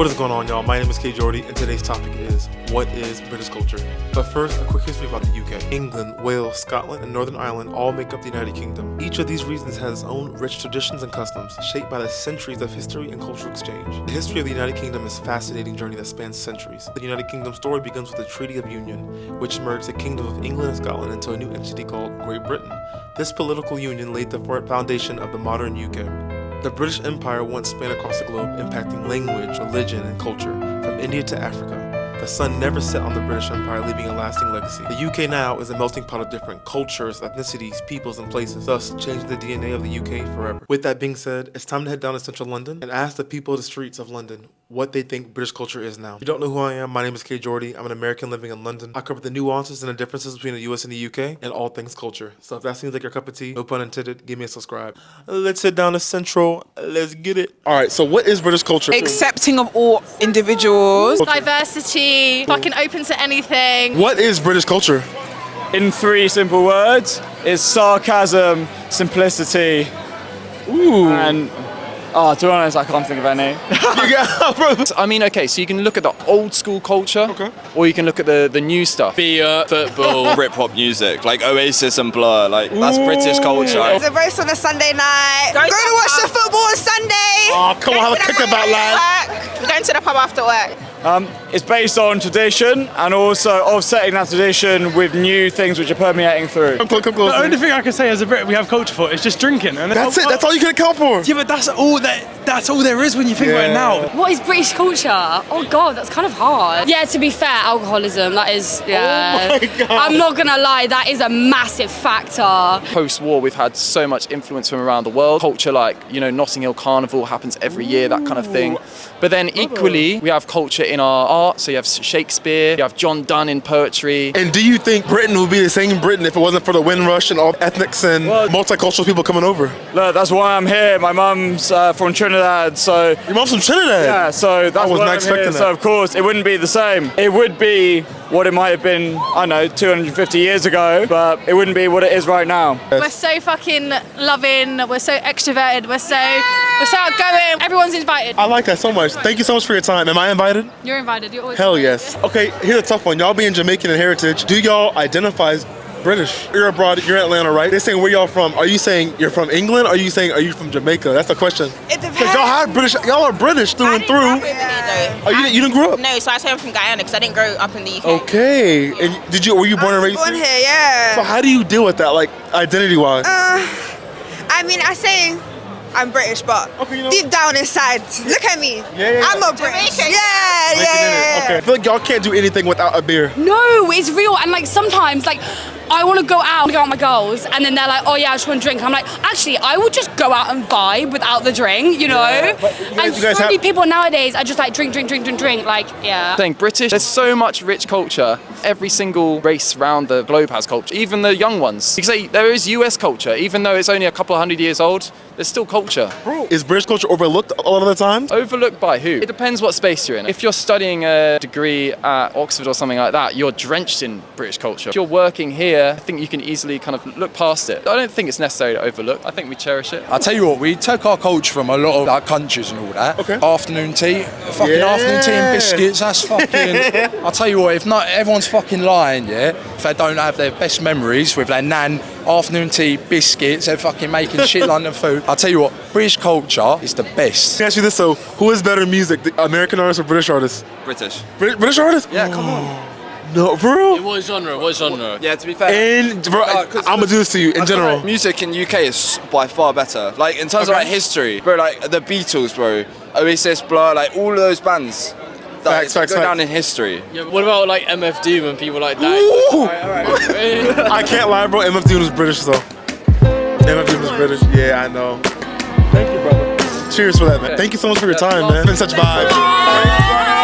What is going on, y'all? My name is Kay Jordy, and today's topic is, what is British culture? But first, a quick history about the UK. England, Wales, Scotland, and Northern Ireland all make up the United Kingdom. Each of these regions has its own rich traditions and customs, shaped by the centuries of history and cultural exchange. The history of the United Kingdom is a fascinating journey that spans centuries. The United Kingdom story begins with the Treaty of Union, which merged the Kingdom of England and Scotland into a new entity called Great Britain. This political union laid the foundation of the modern UK. The British Empire once spanned across the globe, impacting language, religion, and culture, from India to Africa. The sun never set on the British Empire, leaving a lasting legacy. The UK now is a melting pot of different cultures, ethnicities, peoples, and places, thus changing the DNA of the UK forever. With that being said, it's time to head down to central London and ask the people of the streets of London what they think British culture is now. If you don't know who I am, my name is Kay Jordy. I'm an American living in London. I cover the nuances and the differences between the US and the UK and all things culture. So if that seems like your cup of tea, no pun intended, give me a subscribe. Let's head down to Central. Let's get it. All right, so what is British culture? Accepting of all individuals. Diversity, fucking open to anything. What is British culture? In 3 simple words, it's sarcasm, simplicity, and to be honest, I can't think of any. I mean, okay, so you can look at the old school culture, or you can look at the new stuff. Beer, football, Britpop music, like Oasis and Blur, like that's British culture. There's a roast on a Sunday night. Go to watch the football on Sunday. Oh, come on, have a kickabout, lad. We're going to the pub after work. It's based on tradition and also offsetting that tradition with new things which are permeating through. Come closer. The only thing I can say as a Brit we have culture for is just drinking. And That's it. That's all you can account for. Yeah, but that's all there is when you think about it now. What is British culture? Oh God, that's kind of hard. Yeah, to be fair, alcoholism, that is, yeah. Oh my God. I'm not gonna lie, that is a massive factor. Post-war, we've had so much influence from around the world. Culture like, Notting Hill Carnival happens every year, that kind of thing. But then equally, we have culture in our art. So you have Shakespeare, you have John Donne in poetry. And do you think Britain would be the same Britain if it wasn't for the Windrush and all ethnics and multicultural people coming over? Look, that's why I'm here. My mum's from Trinidad, so... Your mom's from Trinidad? Yeah, so that's I was why not I'm expecting here. that. So of course, it wouldn't be the same. It would be what it might have been, 250 years ago, but it wouldn't be what it is right now. We're so fucking loving, we're so extroverted, we're so outgoing, everyone's invited. I like that so much. Thank you so much for your time. Am I invited? You're invited, you're always Hell invited. yes. Okay, here's a tough one. Y'all being Jamaican in heritage, do y'all identify as British? You're abroad, you're in Atlanta, right? They're saying where y'all from. Are you saying you're from England? Or are you saying, are you from Jamaica? That's the question. It depends. Because y'all are British through and through. though. Oh, you didn't grow up? No, so I say I'm from Guyana because I didn't grow up in the UK. Okay. And were you born and raised Born here? here, yeah. So how do you deal with that, like, identity-wise? I mean, I say I'm British, but deep down inside, look at me. Yeah. I'm a British. Yeah. Okay. I feel like y'all can't do anything without a beer. No, it's real. And like sometimes, like I want to go out with my girls, and then they're like, "Oh yeah, I just want to drink." And I'm like, actually, I would just go out and vibe without the drink, you know. And so many people nowadays are just like drink. Like, yeah. I think British, there's so much rich culture. Every single race around the globe has culture, even the young ones. You can say there is US culture, even though it's only a couple of 100 years old, there's still culture. Bro, is British culture overlooked a lot of the time? Overlooked by who? It depends what space you're in. If you're studying a degree at Oxford or something like that, you're drenched in British culture. If you're working here, I think you can easily kind of look past it. I don't think it's necessarily overlooked. I think we cherish it. I'll tell you what, we took our culture from a lot of like countries and all that. Okay. Afternoon tea, afternoon tea and biscuits, that's fucking... I'll tell you what, if not, everyone's fucking lying, yeah? If they don't have their best memories with their nan, afternoon tea, biscuits, they're fucking making shit London food. I'll tell you what, British culture is the best. Let me ask you this, so who is better music, the American artists or British artists? British. British artists? Yeah, come on. No, bro. What genre? Yeah, to be fair. And bro, I'm gonna do this to you in general. Like, music in UK is by far better. Like in terms of like history, bro. Like the Beatles, bro. Oasis, Blur, like all of those bands. Facts. Go down in history. Yeah, what about like MF Doom and people like that? Ooh. I can't lie, bro. MF Doom is British, though. MF Doom is British. Yeah, I know. Thank you, brother. Cheers for that, man. Thank you so much for your time, man. It's been such vibes.